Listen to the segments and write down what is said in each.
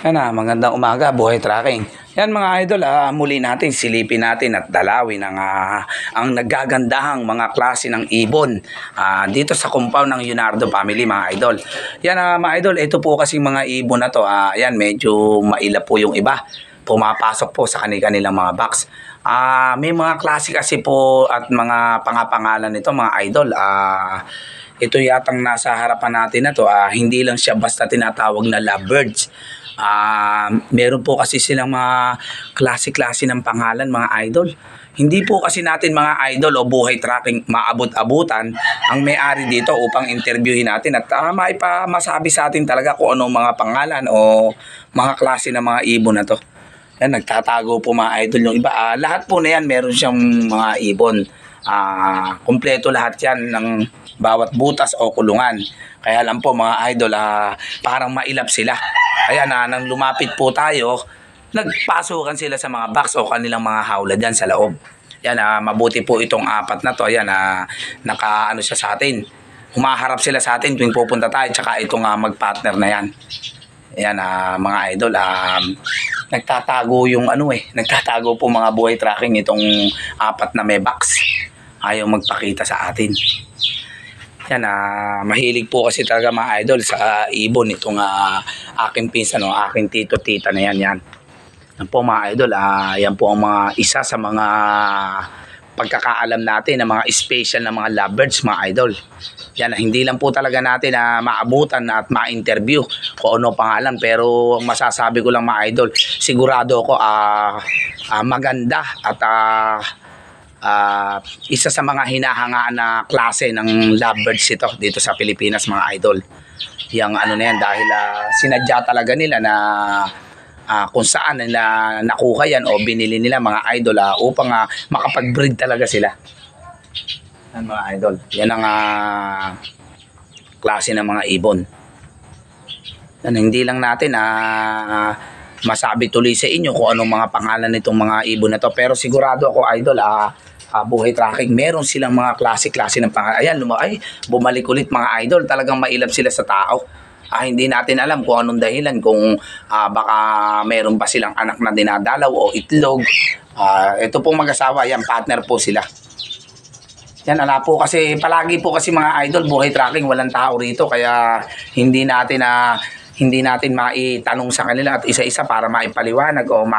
Yan magandang umaga, buhay tracking. Yan mga idol, muli natin silipin natin at dalawin ang nagagandahang mga klase ng ibon dito sa compound ng Yunardo family mga idol. Yan mga idol, ito po kasing mga ibon na to, yan medyo mailap po yung iba. Pumapasok po sa kanilang mga box. May mga klase kasi po at mga pangapangalan nito mga idol. Ito yatang nasa harapan natin na to, hindi lang siya basta tinatawag na lovebirds. Meron po kasi silang mga klase-klase ng pangalan mga idol. Hindi po kasi natin mga idol o buhay tracking maabot-abutan ang may-ari dito upang interviewin natin at masabi sa atin talaga kung anong mga pangalan o mga klase ng mga ibon na to. Yan, nagtatago po mga idol yung iba. Lahat po na yan meron siyang mga ibon. Kumpleto lahat yan ng bawat butas o kulungan. Kaya lang po mga idol, parang mailap sila. Kaya nang lumapit po tayo, nagpasukan sila sa mga box o kanilang mga hawla dyan sa loob. Yan, mabuti po itong apat na to. Ayan, nakaano siya sa atin. Humaharap sila sa atin tuwing pupunta tayo. Tsaka itong magpartner na yan. Ayan, mga idol, nagtatago yung nagtatago po mga buhay tracking itong apat na may box. Ayaw magpakita sa atin. Yan, mahilig po kasi talaga mga idol sa ibon itong aking pinsan o aking tito-tita na yan. Yan po mga idol, yan po ang mga isa sa mga pagkakaalam natin ng mga special na mga lovebirds mga idol. Yan, hindi lang po talaga natin maabutan at ma-interview kung ano pangalan, pero ang masasabi ko lang mga idol, sigurado ako maganda at isa sa mga hinahangaan na klase ng lovebirds ito dito sa Pilipinas mga idol. Yang na yan dahil sinadya talaga nila na kung saan nila nakuha yan o binili nila mga idol upang makapag-breed talaga sila. Yan mga idol. Yan ang klase ng mga ibon. Yan, hindi lang natin masabi tuloy sa inyo kung anong mga pangalan nitong mga ibon na to, pero sigurado ako idol buhay tracking meron silang mga klase-klase ng pangalan. Ayan, bumalik ulit mga idol, talagang mailap sila sa tao. Hindi natin alam kung anong dahilan, kung baka meron pa silang anak na dinadalaw o itlog. Ito pong mag-asawa, yan partner po sila. Yan, po kasi palagi po kasi mga idol buhay tracking walang tao rito, kaya hindi natin maitanong sa kanila at isa-isa para maipaliwanag o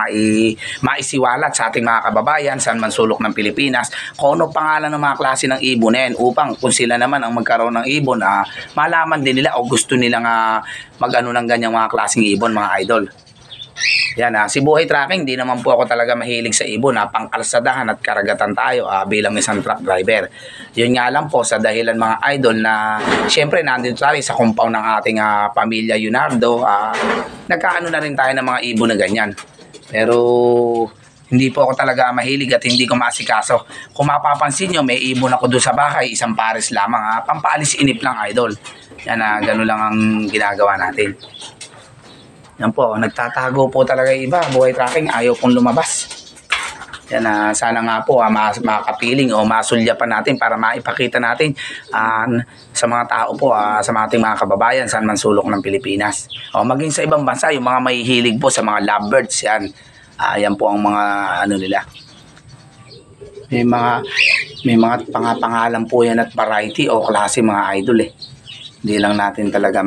maisiwalat sa ating mga kababayan saan man sulok ng Pilipinas kung ano pangalan ng mga klase ng ibon na yan, upang kung sila naman ang magkaroon ng ibon, malaman din nila o gusto nilang mag-ano ng ganyang mga klaseng ibon mga idol. Yan, si buhay tracking, di naman po ako talaga mahilig sa ibon. Pangkalsadahan at karagatan tayo bilang isang truck driver. Yun nga lang po sa dahilan mga idol na syempre nandito tayo sa compound ng ating pamilya Yunardo. Nagkaano na rin tayo ng mga ibon na ganyan. Pero hindi po ako talaga mahilig at hindi ko maasikaso. Kung mapapansin nyo, may ibon ako doon sa bahay, isang pares lamang. Pampaalis inip lang idol. Yan, gano'n lang ang ginagawa natin. Yan po, nagtatago po talaga iba. Buhay tracking, ayaw pong lumabas. Yan, sana nga po makapiling o masulya pa natin para maipakita natin sa mga tao po, sa ating mga kababayan saan man sulok ng Pilipinas. O maging sa ibang bansa, yung mga mahihilig po sa mga lovebirds, yan. Yan po ang mga nila. May mga pangalan po yan at variety o klase mga idol . Hindi lang natin talaga